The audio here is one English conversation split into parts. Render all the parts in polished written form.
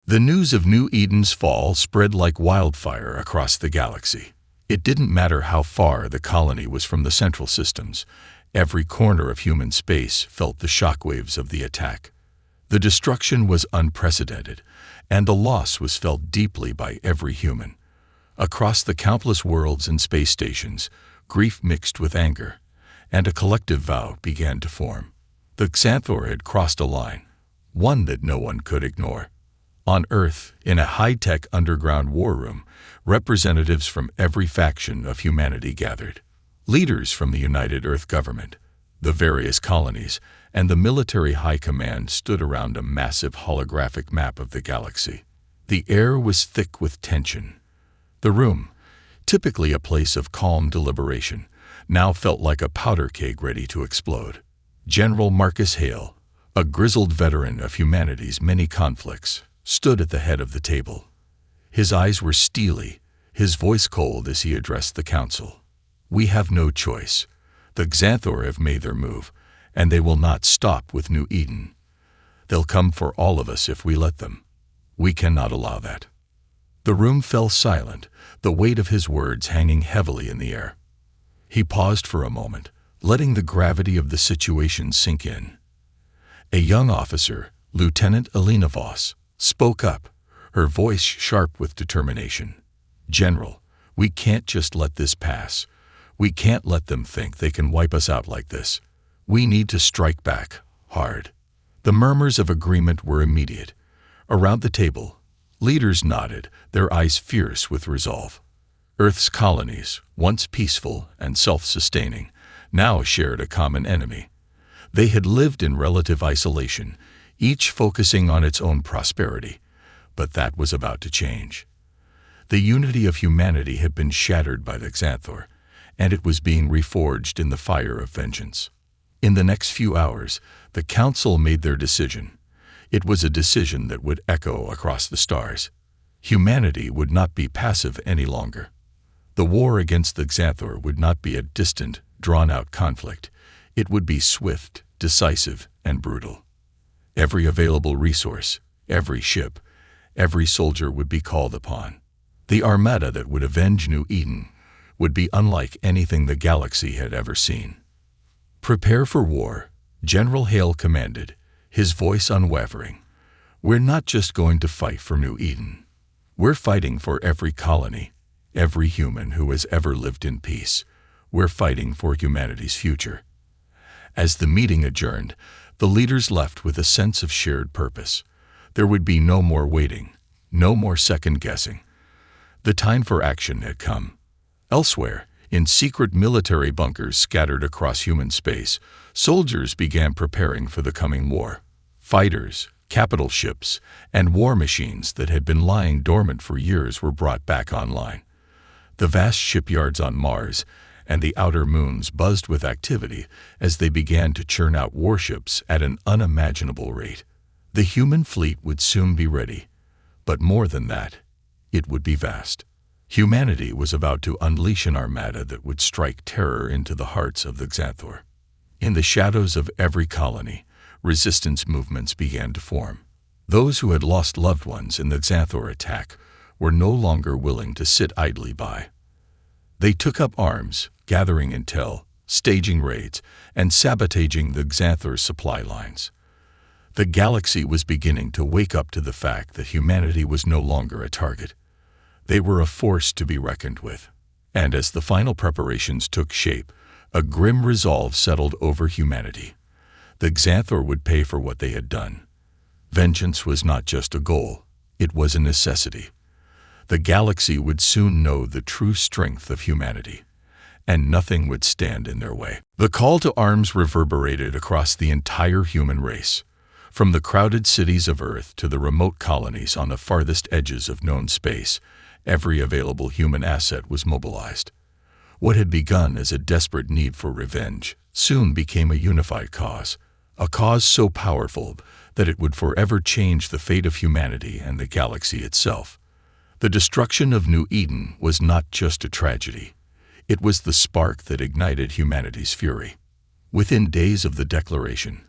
The news of New Eden's fall spread like wildfire across the galaxy. It didn't matter how far the colony was from the central systems. Every corner of human space felt the shockwaves of the attack. The destruction was unprecedented, and the loss was felt deeply by every human. Across the countless worlds and space stations, grief mixed with anger, and a collective vow began to form. The Xanthor had crossed a line, one that no one could ignore. On Earth, in a high-tech underground war room, representatives from every faction of humanity gathered. Leaders from the United Earth government, the various colonies, and the military high command stood around a massive holographic map of the galaxy. The air was thick with tension. The room, typically a place of calm deliberation, now felt like a powder keg ready to explode. General Marcus Hale, a grizzled veteran of humanity's many conflicts, stood at the head of the table. His eyes were steely, his voice cold as he addressed the council. "We have no choice. The Xanthor have made their move, and they will not stop with New Eden. They'll come for all of us if we let them. We cannot allow that." The room fell silent, the weight of his words hanging heavily in the air. He paused for a moment, letting the gravity of the situation sink in. A young officer, Lieutenant Elena Voss, spoke up, her voice sharp with determination. "General, we can't just let this pass. We can't let them think they can wipe us out like this. We need to strike back, hard." The murmurs of agreement were immediate. Around the table, leaders nodded, their eyes fierce with resolve. Earth's colonies, once peaceful and self-sustaining, now shared a common enemy. They had lived in relative isolation, each focusing on its own prosperity, but that was about to change. The unity of humanity had been shattered by the Xanthor, and it was being reforged in the fire of vengeance. In the next few hours, the Council made their decision. It was a decision that would echo across the stars. Humanity would not be passive any longer. The war against the Xanthor would not be a distant, drawn-out conflict. It would be swift, decisive, and brutal. Every available resource, every ship, every soldier would be called upon. The armada that would avenge New Eden would be unlike anything the galaxy had ever seen. "Prepare for war," General Hale commanded, his voice unwavering. "We're not just going to fight for New Eden. We're fighting for every colony, every human who has ever lived in peace. We're fighting for humanity's future." As the meeting adjourned, the leaders left with a sense of shared purpose. There would be no more waiting, no more second-guessing. The time for action had come. Elsewhere, in secret military bunkers scattered across human space, soldiers began preparing for the coming war. Fighters, capital ships, and war machines that had been lying dormant for years were brought back online. The vast shipyards on Mars and the outer moons buzzed with activity as they began to churn out warships at an unimaginable rate. The human fleet would soon be ready, but more than that, it would be vast. Humanity was about to unleash an armada that would strike terror into the hearts of the Xanthor. In the shadows of every colony, resistance movements began to form. Those who had lost loved ones in the Xanthor attack were no longer willing to sit idly by. They took up arms, gathering intel, staging raids, and sabotaging the Xanthor's supply lines. The galaxy was beginning to wake up to the fact that humanity was no longer a target. They were a force to be reckoned with. And as the final preparations took shape, a grim resolve settled over humanity. The Xanthor would pay for what they had done. Vengeance was not just a goal, it was a necessity. The galaxy would soon know the true strength of humanity, and nothing would stand in their way. The call to arms reverberated across the entire human race. From the crowded cities of Earth to the remote colonies on the farthest edges of known space, every available human asset was mobilized. What had begun as a desperate need for revenge soon became a unified cause, a cause so powerful that it would forever change the fate of humanity and the galaxy itself. The destruction of New Eden was not just a tragedy. It was the spark that ignited humanity's fury. Within days of the declaration,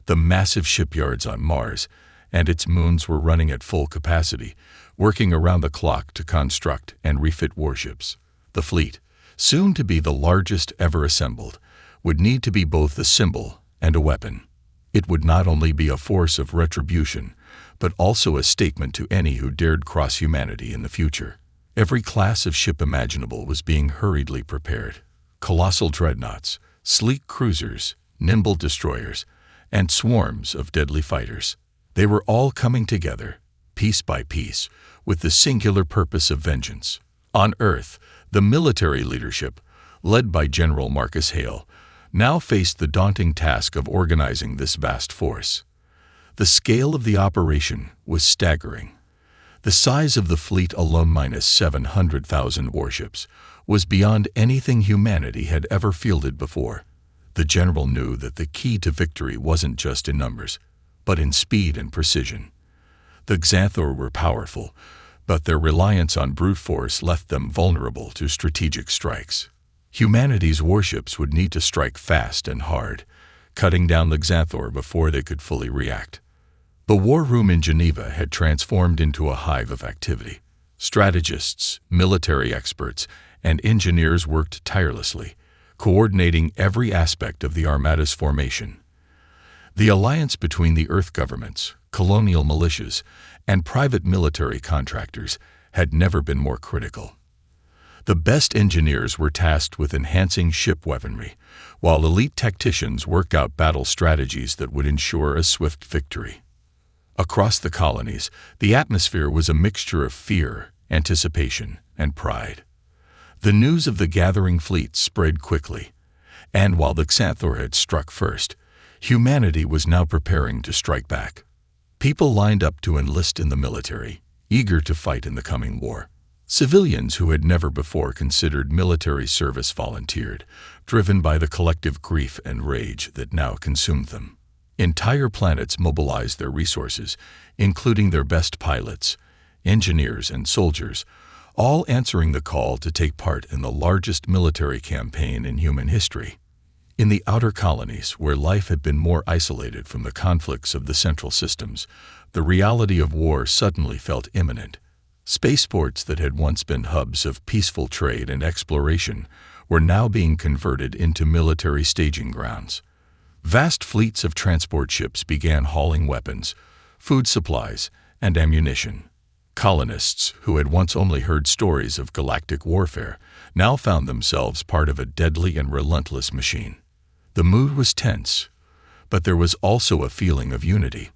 the massive shipyards on Mars and its moons were running at full capacity, working around the clock to construct and refit warships. The fleet, soon to be the largest ever assembled, would need to be both a symbol and a weapon. It would not only be a force of retribution, but also a statement to any who dared cross humanity in the future. Every class of ship imaginable was being hurriedly prepared. Colossal dreadnoughts, sleek cruisers, nimble destroyers, and swarms of deadly fighters. They were all coming together, piece by piece, with the singular purpose of vengeance. On Earth, the military leadership, led by General Marcus Hale, now faced the daunting task of organizing this vast force. The scale of the operation was staggering. The size of the fleet alone, minus 700,000 warships, was beyond anything humanity had ever fielded before. The general knew that the key to victory wasn't just in numbers, but in speed and precision. The Xanthor were powerful, but their reliance on brute force left them vulnerable to strategic strikes. Humanity's warships would need to strike fast and hard, cutting down the Xanthor before they could fully react. The war room in Geneva had transformed into a hive of activity. Strategists, military experts, and engineers worked tirelessly, coordinating every aspect of the Armada's formation. The alliance between the Earth governments, colonial militias, and private military contractors had never been more critical. The best engineers were tasked with enhancing ship weaponry, while elite tacticians worked out battle strategies that would ensure a swift victory. Across the colonies, the atmosphere was a mixture of fear, anticipation, and pride. The news of the gathering fleet spread quickly, and while the Xanthor had struck first, humanity was now preparing to strike back. People lined up to enlist in the military, eager to fight in the coming war. Civilians who had never before considered military service volunteered, driven by the collective grief and rage that now consumed them. Entire planets mobilized their resources, including their best pilots, engineers, and soldiers, all answering the call to take part in the largest military campaign in human history. In the outer colonies, where life had been more isolated from the conflicts of the central systems, the reality of war suddenly felt imminent. Spaceports that had once been hubs of peaceful trade and exploration were now being converted into military staging grounds. Vast fleets of transport ships began hauling weapons, food supplies, and ammunition. Colonists, who had once only heard stories of galactic warfare, now found themselves part of a deadly and relentless machine. The mood was tense, but there was also a feeling of unity.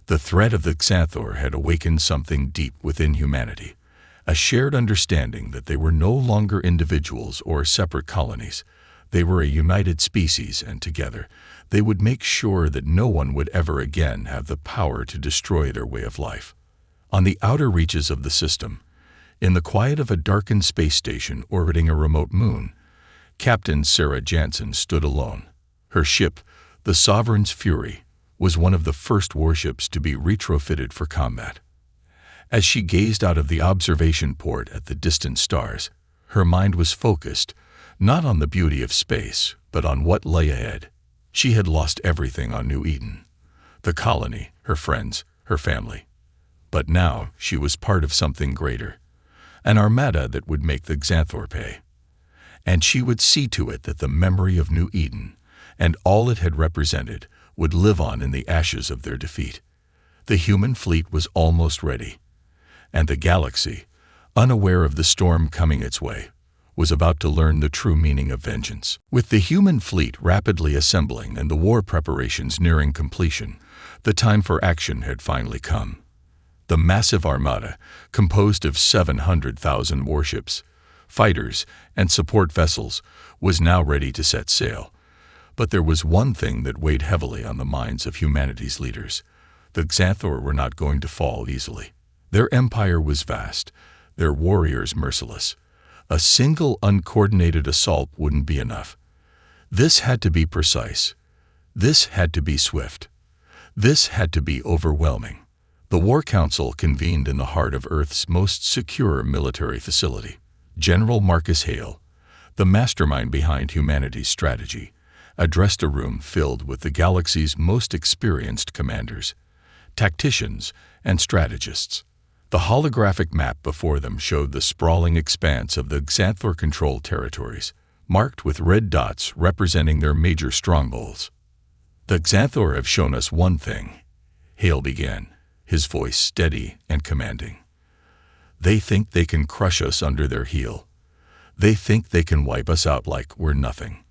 The threat of the Xanthor had awakened something deep within humanity, a shared understanding that they were no longer individuals or separate colonies. They were a united species, and together, they would make sure that no one would ever again have the power to destroy their way of life. On the outer reaches of the system, in the quiet of a darkened space station orbiting a remote moon, Captain Sarah Jansen stood alone. Her ship, the Sovereign's Fury, was one of the first warships to be retrofitted for combat. As she gazed out of the observation port at the distant stars, her mind was focused, not on the beauty of space, but on what lay ahead. She had lost everything on New Eden: the colony, her friends, her family. But now she was part of something greater, an armada that would make the Xanthor pay. And she would see to it that the memory of New Eden, and all it had represented, would live on in the ashes of their defeat. The human fleet was almost ready, and the galaxy, unaware of the storm coming its way, was about to learn the true meaning of vengeance. With the human fleet rapidly assembling and the war preparations nearing completion, the time for action had finally come. The massive armada, composed of 700,000 warships, fighters, and support vessels, was now ready to set sail. But there was one thing that weighed heavily on the minds of humanity's leaders. The Xanthor were not going to fall easily. Their empire was vast, their warriors merciless. A single uncoordinated assault wouldn't be enough. This had to be precise. This had to be swift. This had to be overwhelming. The War Council convened in the heart of Earth's most secure military facility. General Marcus Hale, the mastermind behind humanity's strategy, addressed a room filled with the galaxy's most experienced commanders. tacticians, and strategists. The holographic map before them showed the sprawling expanse of the Xanthor-controlled territories, marked with red dots representing their major strongholds. "The Xanthor have shown us one thing," Hale began, his voice steady and commanding. "They think they can crush us under their heel. They think they can wipe us out like we're nothing.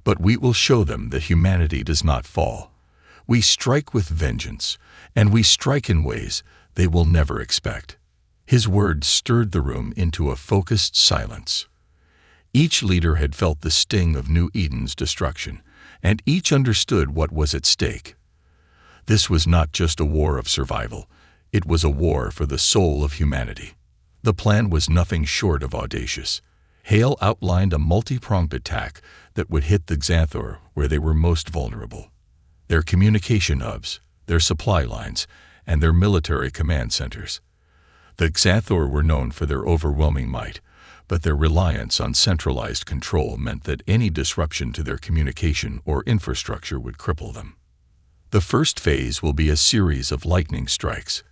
But we will show them that humanity does not fall. We strike with vengeance, and we strike in ways they will never expect." His words stirred the room into a focused silence. Each leader had felt the sting of New Eden's destruction, and each understood what was at stake. This was not just a war of survival, it was a war for the soul of humanity. The plan was nothing short of audacious. Hale outlined a multi-pronged attack that would hit the Xanthor where they were most vulnerable: their communication hubs, their supply lines, and their military command centers. The Xanthor were known for their overwhelming might, but their reliance on centralized control meant that any disruption to their communication or infrastructure would cripple them. "The first phase will be a series of lightning strikes,"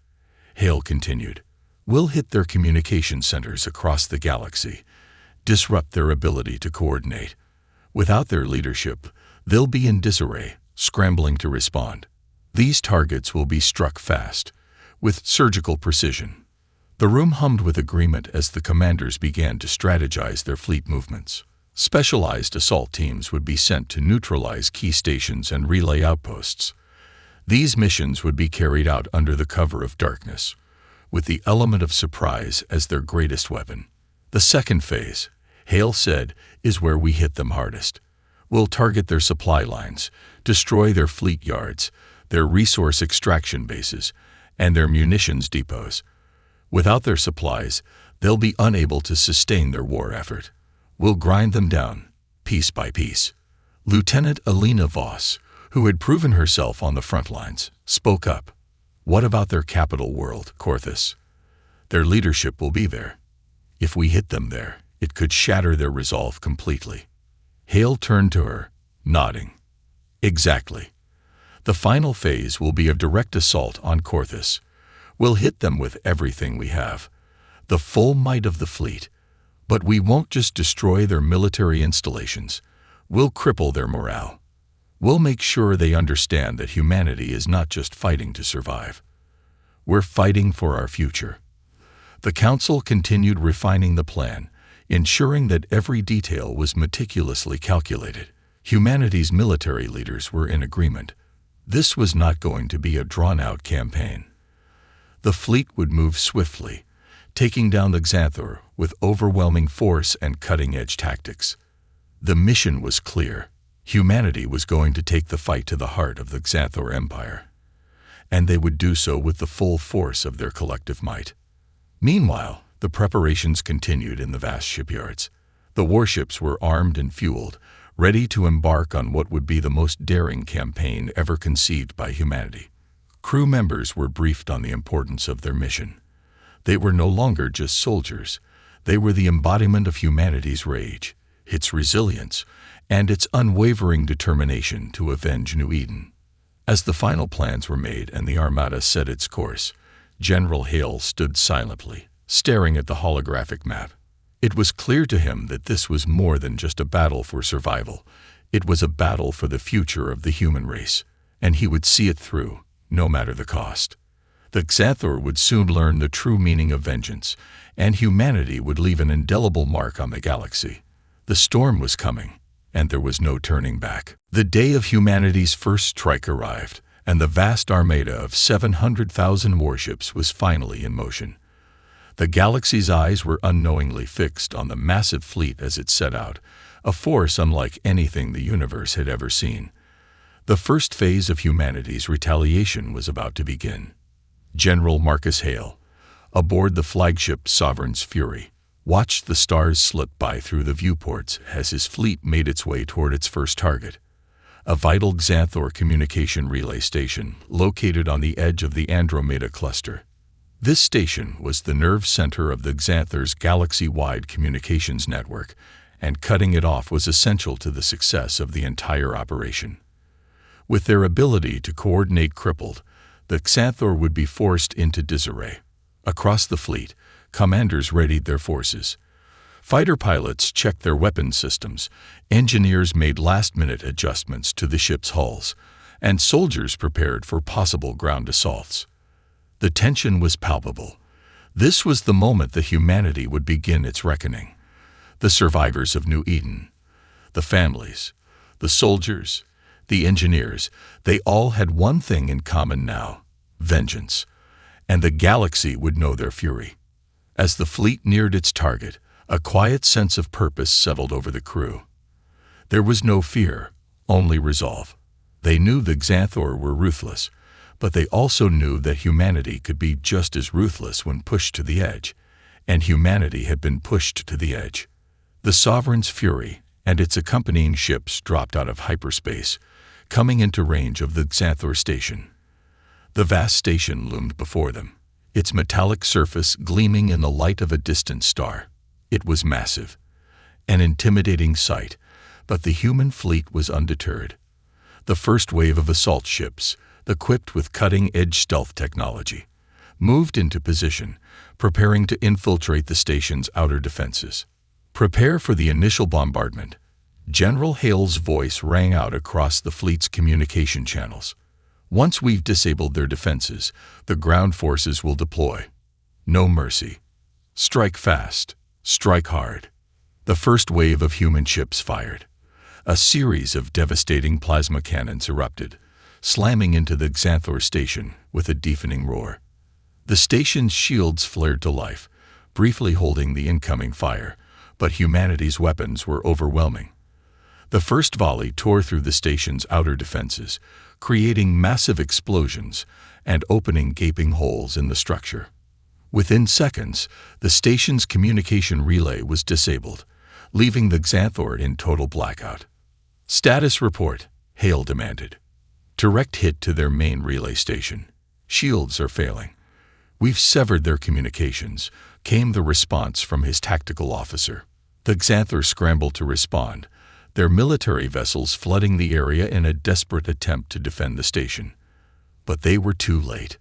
Hale continued. "We'll hit their communication centers across the galaxy, disrupt their ability to coordinate. Without their leadership, they'll be in disarray, scrambling to respond. These targets will be struck fast, with surgical precision." The room hummed with agreement as the commanders began to strategize their fleet movements. Specialized assault teams would be sent to neutralize key stations and relay outposts. These missions would be carried out under the cover of darkness, with the element of surprise as their greatest weapon. "The second phase," Hale said, "is where we hit them hardest. We'll target their supply lines, destroy their fleet yards, their resource extraction bases, and their munitions depots. Without their supplies, they'll be unable to sustain their war effort. We'll grind them down, piece by piece." Lieutenant Alina Voss, who had proven herself on the front lines, spoke up. "What about their capital world, Korthus? Their leadership will be there. If we hit them there, it could shatter their resolve completely." Hale turned to her, nodding. "Exactly. The final phase will be a direct assault on Korthus. We'll hit them with everything we have, the full might of the fleet. But we won't just destroy their military installations. We'll cripple their morale. We'll make sure they understand that humanity is not just fighting to survive. We're fighting for our future." The Council continued refining the plan, ensuring that every detail was meticulously calculated. Humanity's military leaders were in agreement. This was not going to be a drawn-out campaign. The fleet would move swiftly, taking down the Xanthor with overwhelming force and cutting-edge tactics. The mission was clear. Humanity was going to take the fight to the heart of the Xanthor Empire, and they would do so with the full force of their collective might. Meanwhile, the preparations continued in the vast shipyards. The warships were armed and fueled, ready to embark on what would be the most daring campaign ever conceived by humanity. Crew members were briefed on the importance of their mission. They were no longer just soldiers. They were the embodiment of humanity's rage, its resilience, and its unwavering determination to avenge New Eden. As the final plans were made and the Armada set its course, General Hale stood silently, staring at the holographic map. It was clear to him that this was more than just a battle for survival. It was a battle for the future of the human race, and he would see it through, no matter the cost. The Xanthor would soon learn the true meaning of vengeance, and humanity would leave an indelible mark on the galaxy. The storm was coming, and there was no turning back. The day of humanity's first strike arrived, and the vast armada of 700,000 warships was finally in motion. The galaxy's eyes were unknowingly fixed on the massive fleet as it set out, a force unlike anything the universe had ever seen. The first phase of humanity's retaliation was about to begin. General Marcus Hale, aboard the flagship Sovereign's Fury, watched the stars slip by through the viewports as his fleet made its way toward its first target, a vital Xanthor communication relay station located on the edge of the Andromeda cluster. This station was the nerve center of the Xanthor's galaxy-wide communications network, and cutting it off was essential to the success of the entire operation. With their ability to coordinate crippled, the Xanthor would be forced into disarray. Across the fleet, commanders readied their forces. Fighter pilots checked their weapon systems, engineers made last-minute adjustments to the ship's hulls, and soldiers prepared for possible ground assaults. The tension was palpable. This was the moment that humanity would begin its reckoning. The survivors of New Eden, the families, the soldiers, the engineers, they all had one thing in common now: vengeance. And the galaxy would know their fury. As the fleet neared its target, a quiet sense of purpose settled over the crew. There was no fear, only resolve. They knew the Xanthor were ruthless, but they also knew that humanity could be just as ruthless when pushed to the edge, and humanity had been pushed to the edge. The Sovereign's fury and its accompanying ships dropped out of hyperspace, coming into range of the Xanthor station. The vast station loomed before them, its metallic surface gleaming in the light of a distant star. It was massive, an intimidating sight, but the human fleet was undeterred. The first wave of assault ships, equipped with cutting-edge stealth technology, moved into position, preparing to infiltrate the station's outer defenses. "Prepare for the initial bombardment." General Hale's voice rang out across the fleet's communication channels. "Once we've disabled their defenses, the ground forces will deploy. No mercy. Strike fast. Strike hard." The first wave of human ships fired. A series of devastating plasma cannons erupted, slamming into the Xanthor station with a deafening roar. The station's shields flared to life, briefly holding the incoming fire, but humanity's weapons were overwhelming. The first volley tore through the station's outer defenses, creating massive explosions and opening gaping holes in the structure. Within seconds, the station's communication relay was disabled, leaving the Xanthor in total blackout. "Status report," Hale demanded. "Direct hit to their main relay station. Shields are failing." "We've severed their communications," came the response from his tactical officer. The Xanthor scrambled to respond, their military vessels flooding the area in a desperate attempt to defend the station. But they were too late.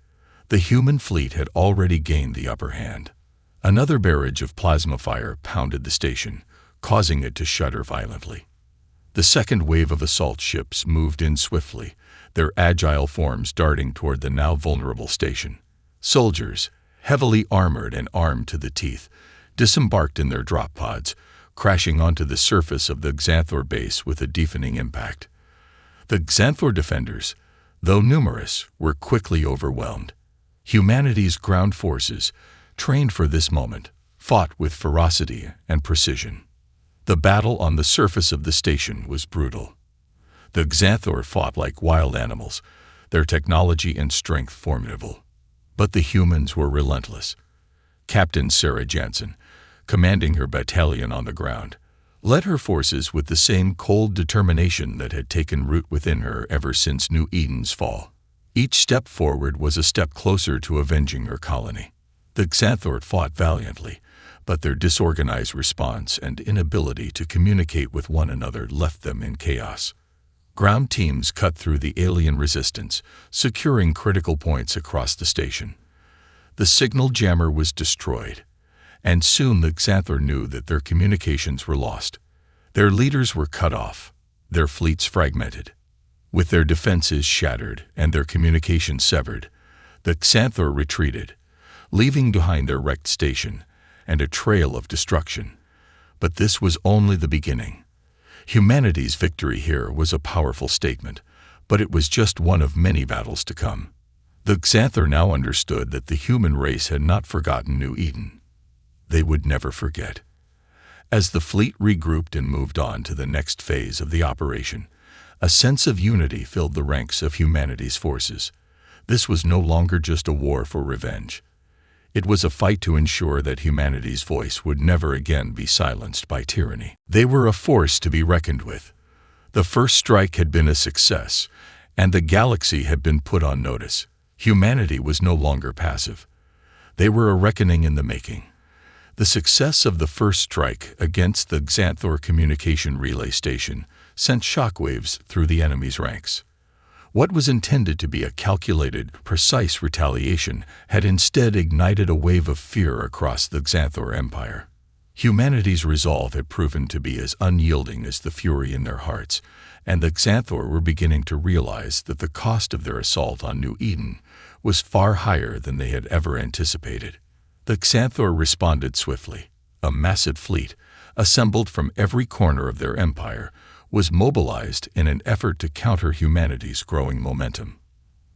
The human fleet had already gained the upper hand. Another barrage of plasma fire pounded the station, causing it to shudder violently. The second wave of assault ships moved in swiftly, their agile forms darting toward the now vulnerable station. Soldiers, heavily armored and armed to the teeth, disembarked in their drop pods, crashing onto the surface of the Xanthor base with a deafening impact. The Xanthor defenders, though numerous, were quickly overwhelmed. Humanity's ground forces, trained for this moment, fought with ferocity and precision. The battle on the surface of the station was brutal. The Xanthor fought like wild animals, their technology and strength formidable. But the humans were relentless. Captain Sarah Jansen, commanding her battalion on the ground, led her forces with the same cold determination that had taken root within her ever since New Eden's fall. Each step forward was a step closer to avenging her colony. The Xanthor fought valiantly, but their disorganized response and inability to communicate with one another left them in chaos. Ground teams cut through the alien resistance, securing critical points across the station. The signal jammer was destroyed, and soon the Xanthor knew that their communications were lost. Their leaders were cut off, their fleets fragmented. With their defenses shattered and their communications severed, the Xanthor retreated, leaving behind their wrecked station and a trail of destruction. But this was only the beginning. Humanity's victory here was a powerful statement, but it was just one of many battles to come. The Xanthor now understood that the human race had not forgotten New Eden. They would never forget. As the fleet regrouped and moved on to the next phase of the operation, a sense of unity filled the ranks of humanity's forces. This was no longer just a war for revenge. It was a fight to ensure that humanity's voice would never again be silenced by tyranny. They were a force to be reckoned with. The first strike had been a success, and the galaxy had been put on notice. Humanity was no longer passive. They were a reckoning in the making. The success of the first strike against the Xanthor communication relay station sent shockwaves through the enemy's ranks. What was intended to be a calculated, precise retaliation had instead ignited a wave of fear across the Xanthor Empire. Humanity's resolve had proven to be as unyielding as the fury in their hearts, and the Xanthor were beginning to realize that the cost of their assault on New Eden was far higher than they had ever anticipated. The Xanthor responded swiftly. A massive fleet, assembled from every corner of their empire, was mobilized in an effort to counter humanity's growing momentum.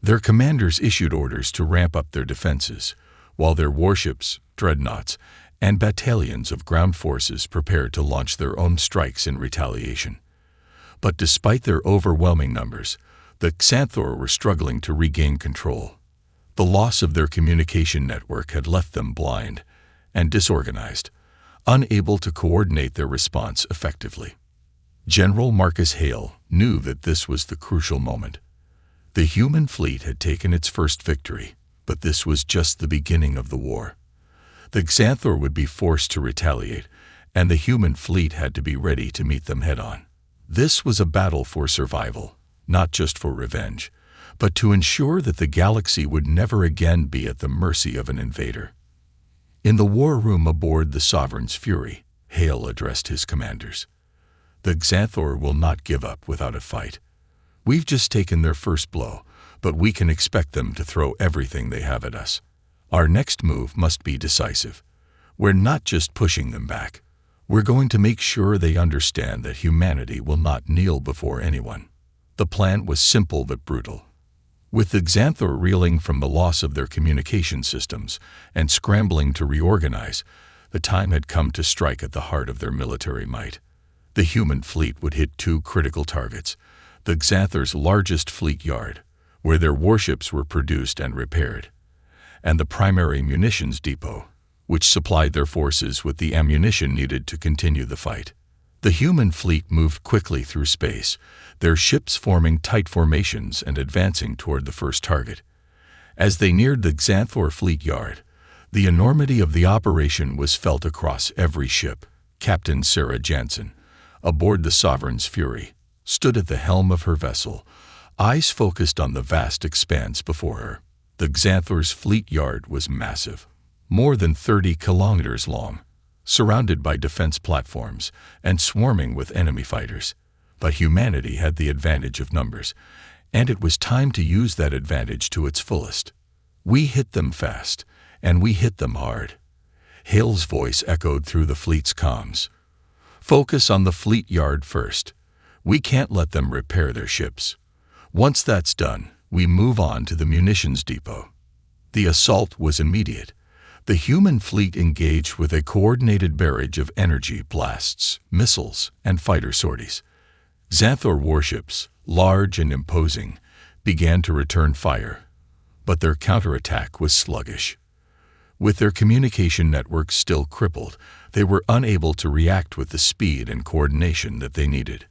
Their commanders issued orders to ramp up their defenses, while their warships, dreadnoughts, and battalions of ground forces prepared to launch their own strikes in retaliation. But despite their overwhelming numbers, the Xanthor were struggling to regain control. The loss of their communication network had left them blind and disorganized, unable to coordinate their response effectively. General Marcus Hale knew that this was the crucial moment. The human fleet had taken its first victory, but this was just the beginning of the war. The Xanthor would be forced to retaliate, and the human fleet had to be ready to meet them head-on. This was a battle for survival, not just for revenge, but to ensure that the galaxy would never again be at the mercy of an invader. In the war room aboard the Sovereign's Fury, Hale addressed his commanders. The Xanthor will not give up without a fight. We've just taken their first blow, but we can expect them to throw everything they have at us. Our next move must be decisive. We're not just pushing them back. We're going to make sure they understand that humanity will not kneel before anyone. The plan was simple but brutal. With the Xanthor reeling from the loss of their communication systems and scrambling to reorganize, the time had come to strike at the heart of their military might. The human fleet would hit two critical targets: the Xanthor's largest fleet yard, where their warships were produced and repaired, and the primary munitions depot, which supplied their forces with the ammunition needed to continue the fight. The human fleet moved quickly through space, their ships forming tight formations and advancing toward the first target. As they neared the Xanthor fleet yard, the enormity of the operation was felt across every ship. Captain Sarah Jansen, aboard the Sovereign's Fury, stood at the helm of her vessel, eyes focused on the vast expanse before her. The Xanthor's fleet yard was massive, more than 30 kilometers long, surrounded by defense platforms and swarming with enemy fighters. But humanity had the advantage of numbers, and it was time to use that advantage to its fullest. We hit them fast, and we hit them hard. Hale's voice echoed through the fleet's comms. Focus on the fleet yard first. We can't let them repair their ships. Once that's done, we move on to the munitions depot. The assault was immediate. The human fleet engaged with a coordinated barrage of energy blasts, missiles, and fighter sorties. Xanthor warships, large and imposing, began to return fire, but their counterattack was sluggish. With their communication networks still crippled, they were unable to react with the speed and coordination that they needed.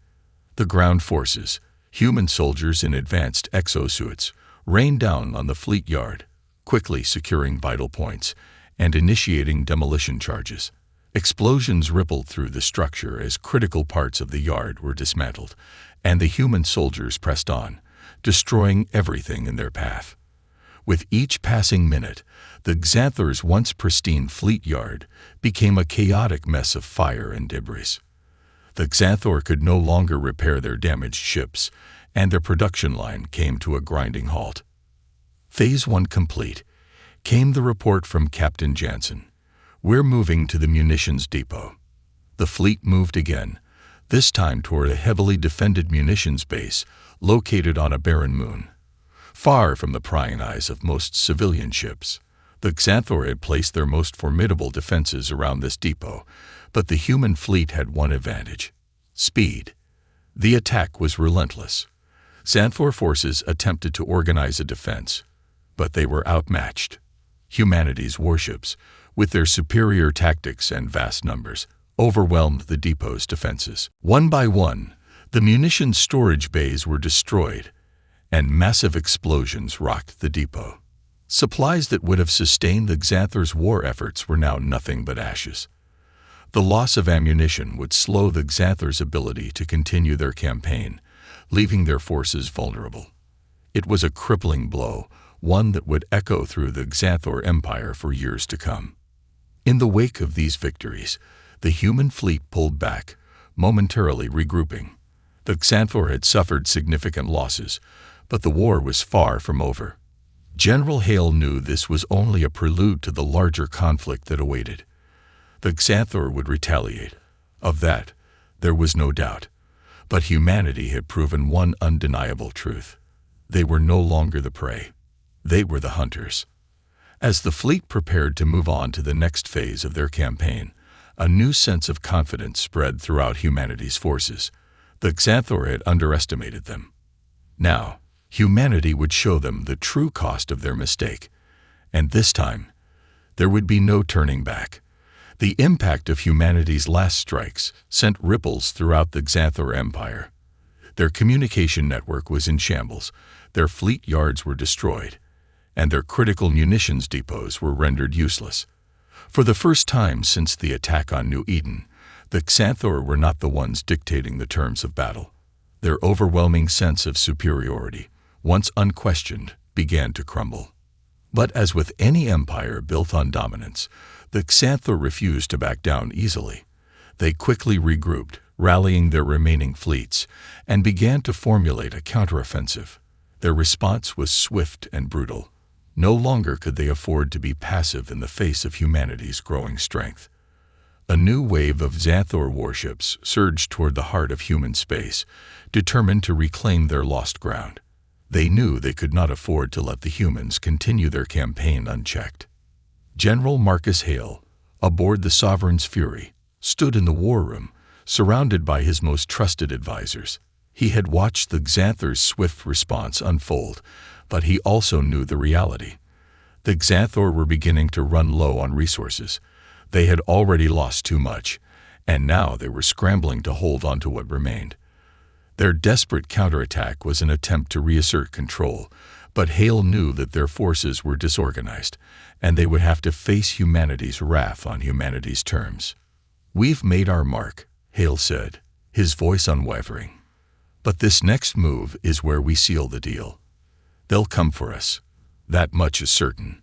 The ground forces, human soldiers in advanced exosuits, rained down on the fleet yard, quickly securing vital points and initiating demolition charges. Explosions rippled through the structure as critical parts of the yard were dismantled, and the human soldiers pressed on, destroying everything in their path. With each passing minute, the Xanthor's once pristine fleet yard became a chaotic mess of fire and debris. The Xanthor could no longer repair their damaged ships, and their production line came to a grinding halt. Phase 1 complete, came the report from Captain Jansen. We're moving to the munitions depot. The fleet moved again, this time toward a heavily defended munitions base located on a barren moon. Far from the prying eyes of most civilian ships, the Xanthor had placed their most formidable defenses around this depot, but the human fleet had one advantage: speed. The attack was relentless. Xanthor forces attempted to organize a defense, but they were outmatched. Humanity's warships, with their superior tactics and vast numbers, overwhelmed the depot's defenses. One by one, the munitions storage bays were destroyed, and massive explosions rocked the depot. Supplies that would have sustained the Xanthor's war efforts were now nothing but ashes. The loss of ammunition would slow the Xanthor's ability to continue their campaign, leaving their forces vulnerable. It was a crippling blow, one that would echo through the Xanthor Empire for years to come. In the wake of these victories, the human fleet pulled back, momentarily regrouping. The Xanthor had suffered significant losses, but the war was far from over. General Hale knew this was only a prelude to the larger conflict that awaited. The Xanthor would retaliate. Of that, there was no doubt. But humanity had proven one undeniable truth. They were no longer the prey. They were the hunters. As the fleet prepared to move on to the next phase of their campaign, a new sense of confidence spread throughout humanity's forces. The Xanthor had underestimated them. Now, humanity would show them the true cost of their mistake. And this time, there would be no turning back. The impact of humanity's last strikes sent ripples throughout the Xanthor Empire. Their communication network was in shambles, their fleet yards were destroyed, and their critical munitions depots were rendered useless. For the first time since the attack on New Eden, the Xanthor were not the ones dictating the terms of battle. Their overwhelming sense of superiority, once unquestioned, began to crumble. But as with any empire built on dominance, the Xanthor refused to back down easily. They quickly regrouped, rallying their remaining fleets, and began to formulate a counteroffensive. Their response was swift and brutal. No longer could they afford to be passive in the face of humanity's growing strength. A new wave of Xanthor warships surged toward the heart of human space, determined to reclaim their lost ground. They knew they could not afford to let the humans continue their campaign unchecked. General Marcus Hale, aboard the Sovereign's Fury, stood in the war room, surrounded by his most trusted advisors. He had watched the Xanthor's swift response unfold, but he also knew the reality. The Xanthor were beginning to run low on resources. They had already lost too much, and now they were scrambling to hold on to what remained. Their desperate counterattack was an attempt to reassert control, but Hale knew that their forces were disorganized, and they would have to face humanity's wrath on humanity's terms. "We've made our mark," Hale said, his voice unwavering. "But this next move is where we seal the deal. They'll come for us. That much is certain.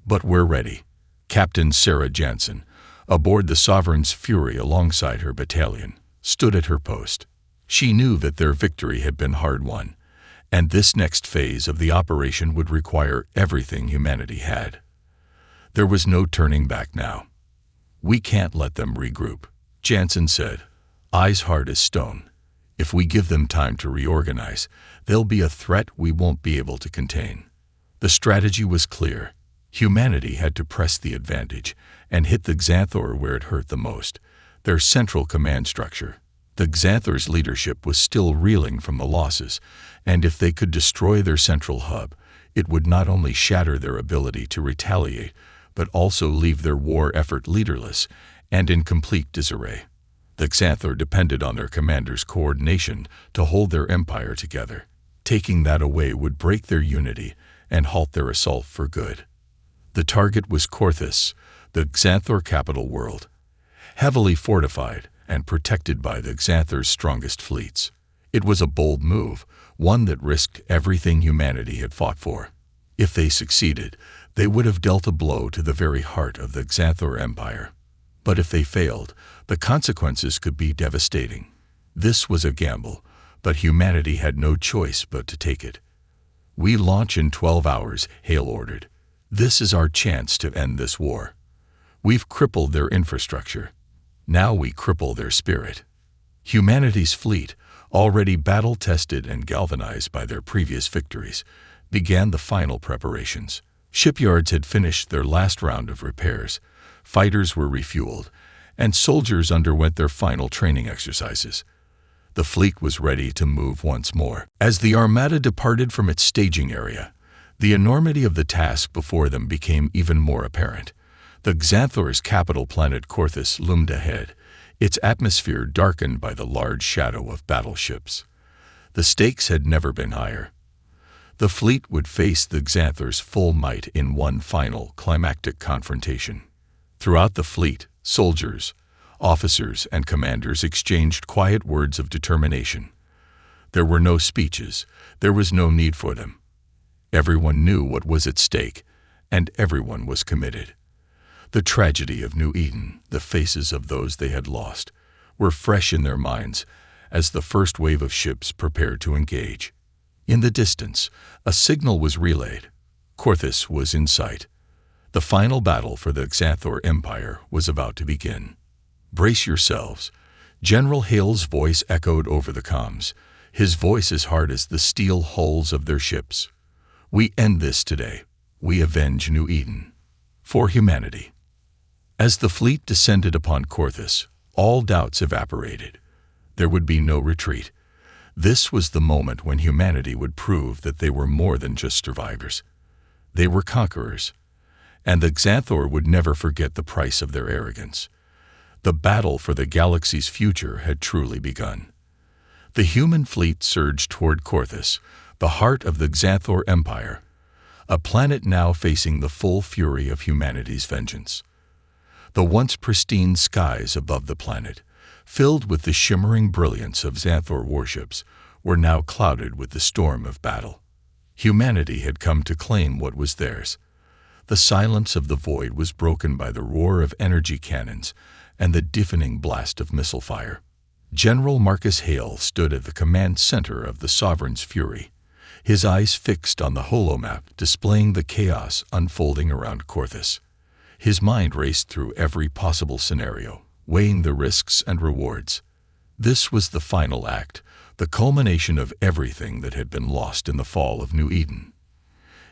But we're ready." Captain Sarah Jansen, aboard the Sovereign's Fury alongside her battalion, stood at her post. She knew that their victory had been hard-won, and this next phase of the operation would require everything humanity had. There was no turning back now. "We can't let them regroup," Jansen said, eyes hard as stone. "If we give them time to reorganize, they'll be a threat we won't be able to contain." The strategy was clear. Humanity had to press the advantage and hit the Xanthor where it hurt the most, their central command structure. The Xanthor's leadership was still reeling from the losses, and if they could destroy their central hub, it would not only shatter their ability to retaliate, but also leave their war effort leaderless and in complete disarray. The Xanthor depended on their commander's coordination to hold their empire together. Taking that away would break their unity and halt their assault for good. The target was Korthus, the Xanthor capital world, heavily fortified and protected by the Xanthor's strongest fleets. It was a bold move, one that risked everything humanity had fought for. If they succeeded, they would have dealt a blow to the very heart of the Xanthor Empire. But if they failed, the consequences could be devastating. This was a gamble, but humanity had no choice but to take it. "We launch in 12 hours, Hale ordered. This is our chance to end this war. We've crippled their infrastructure. Now we cripple their spirit." Humanity's fleet, already battle-tested and galvanized by their previous victories, began the final preparations. Shipyards had finished their last round of repairs, fighters were refueled, and soldiers underwent their final training exercises. The fleet was ready to move once more. As the Armada departed from its staging area, the enormity of the task before them became even more apparent. The Xanthor's capital planet Korthus loomed ahead, its atmosphere darkened by the large shadow of battleships. The stakes had never been higher. The fleet would face the Xanthor's full might in one final, climactic confrontation. Throughout the fleet, soldiers, officers, and commanders exchanged quiet words of determination. There were no speeches, there was no need for them. Everyone knew what was at stake, and everyone was committed. The tragedy of New Eden, the faces of those they had lost, were fresh in their minds as the first wave of ships prepared to engage. In the distance, a signal was relayed. Korthus was in sight. The final battle for the Xanthor Empire was about to begin. "Brace yourselves." General Hale's voice echoed over the comms, his voice as hard as the steel hulls of their ships. "We end this today. We avenge New Eden. For humanity." As the fleet descended upon Korthus, all doubts evaporated. There would be no retreat. This was the moment when humanity would prove that they were more than just survivors. They were conquerors, and the Xanthor would never forget the price of their arrogance. The battle for the galaxy's future had truly begun. The human fleet surged toward Korthus, the heart of the Xanthor Empire, a planet now facing the full fury of humanity's vengeance. The once pristine skies above the planet, filled with the shimmering brilliance of Xanthor warships, were now clouded with the storm of battle. Humanity had come to claim what was theirs. The silence of the void was broken by the roar of energy cannons and the deafening blast of missile fire. General Marcus Hale stood at the command center of the Sovereign's fury, his eyes fixed on the holomap displaying the chaos unfolding around Korthus. His mind raced through every possible scenario, weighing the risks and rewards. This was the final act, the culmination of everything that had been lost in the fall of New Eden.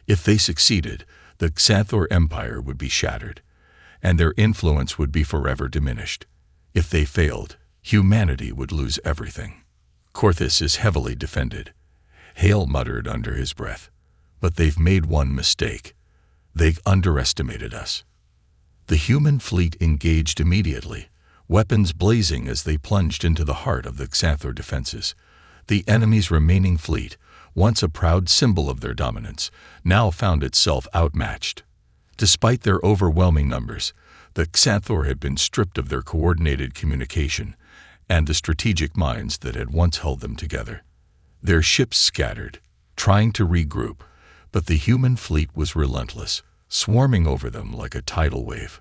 If they succeeded, the Xanthor Empire would be shattered, and their influence would be forever diminished. If they failed, humanity would lose everything. "Korthus is heavily defended," Hale muttered under his breath. "But they've made one mistake. They've underestimated us." The human fleet engaged immediately, weapons blazing as they plunged into the heart of the Xanthor defenses. The enemy's remaining fleet, once a proud symbol of their dominance, now found itself outmatched. Despite their overwhelming numbers, the Xanthor had been stripped of their coordinated communication and the strategic minds that had once held them together. Their ships scattered, trying to regroup, but the human fleet was relentless, swarming over them like a tidal wave.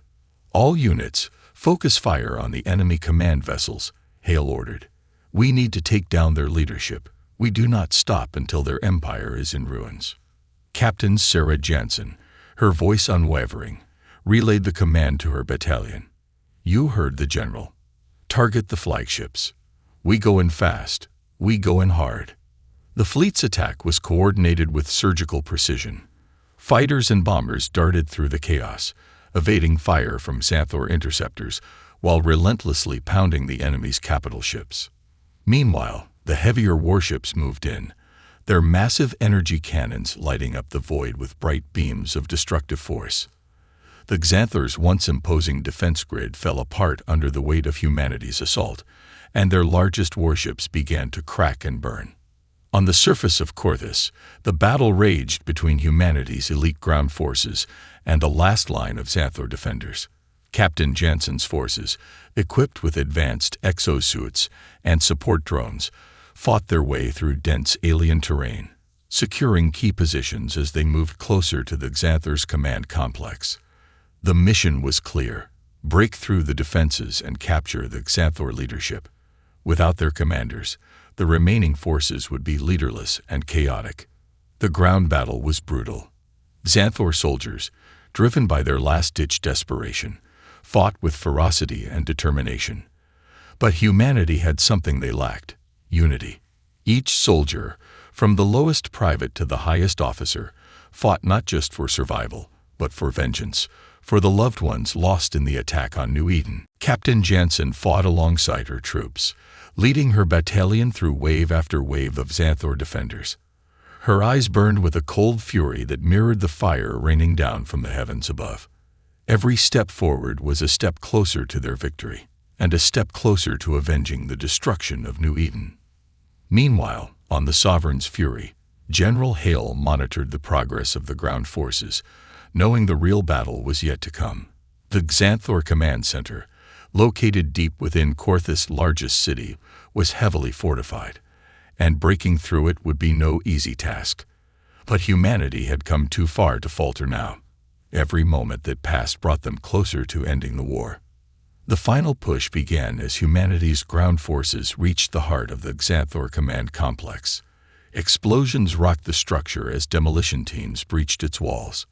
"All units, focus fire on the enemy command vessels," Hale ordered. "We need to take down their leadership. We do not stop until their empire is in ruins." Captain Sarah Jansen, her voice unwavering, relayed the command to her battalion. "You heard the general. Target the flagships. We go in fast. We go in hard." The fleet's attack was coordinated with surgical precision. Fighters and bombers darted through the chaos, evading fire from Xanthor interceptors while relentlessly pounding the enemy's capital ships. Meanwhile, the heavier warships moved in, their massive energy cannons lighting up the void with bright beams of destructive force. The Xanthor's once imposing defense grid fell apart under the weight of humanity's assault, and their largest warships began to crack and burn. On the surface of Korthus, the battle raged between humanity's elite ground forces and the last line of Xanthor defenders. Captain Jansen's forces, equipped with advanced exosuits and support drones, fought their way through dense alien terrain, securing key positions as they moved closer to the Xanthor's command complex. The mission was clear: break through the defenses and capture the Xanthor leadership. Without their commanders, the remaining forces would be leaderless and chaotic. The ground battle was brutal. Xanthor soldiers, driven by their last-ditch desperation, fought with ferocity and determination. But humanity had something they lacked: unity. Each soldier, from the lowest private to the highest officer, fought not just for survival, but for vengeance, for the loved ones lost in the attack on New Eden. Captain Jansen fought alongside her troops, leading her battalion through wave after wave of Xanthor defenders. Her eyes burned with a cold fury that mirrored the fire raining down from the heavens above. Every step forward was a step closer to their victory, and a step closer to avenging the destruction of New Eden. Meanwhile, on the Sovereign's fury, General Hale monitored the progress of the ground forces, knowing the real battle was yet to come. The Xanthor Command Center, located deep within Korthus' largest city, was heavily fortified, and breaking through it would be no easy task. But humanity had come too far to falter now. Every moment that passed brought them closer to ending the war. The final push began as humanity's ground forces reached the heart of the Xanthor command complex. Explosions rocked the structure as demolition teams breached its walls.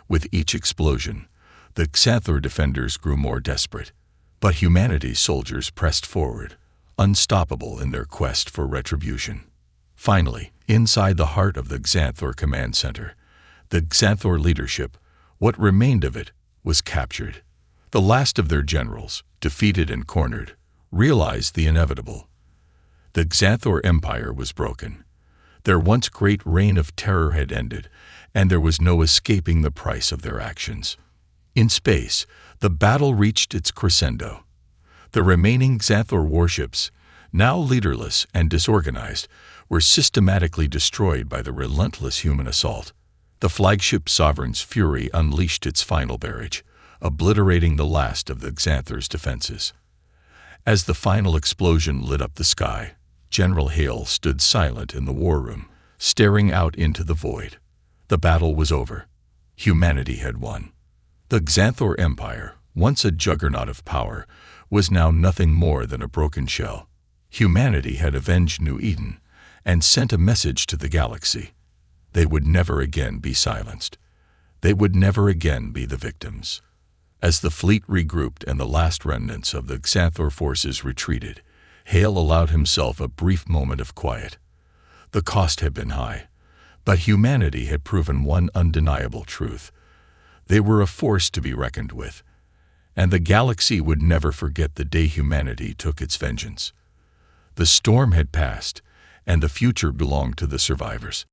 With each explosion, the Xanthor defenders grew more desperate. But humanity's soldiers pressed forward, unstoppable in their quest for retribution. Finally, inside the heart of the Xanthor command center, the Xanthor leadership, what remained of it, was captured. The last of their generals, defeated and cornered, realized the inevitable. The Xanthor Empire was broken. Their once great reign of terror had ended, and there was no escaping the price of their actions. In space, the battle reached its crescendo. The remaining Xanthor warships, now leaderless and disorganized, were systematically destroyed by the relentless human assault. The flagship Sovereign's fury unleashed its final barrage, obliterating the last of the Xanthor's defenses. As the final explosion lit up the sky, General Hale stood silent in the war room, staring out into the void. The battle was over. Humanity had won. The Xanthor Empire, once a juggernaut of power, was now nothing more than a broken shell. Humanity had avenged New Eden and sent a message to the galaxy. They would never again be silenced. They would never again be the victims. As the fleet regrouped and the last remnants of the Xanthor forces retreated, Hale allowed himself a brief moment of quiet. The cost had been high, but humanity had proven one undeniable truth. They were a force to be reckoned with, and the galaxy would never forget the day humanity took its vengeance. The storm had passed, and the future belonged to the survivors.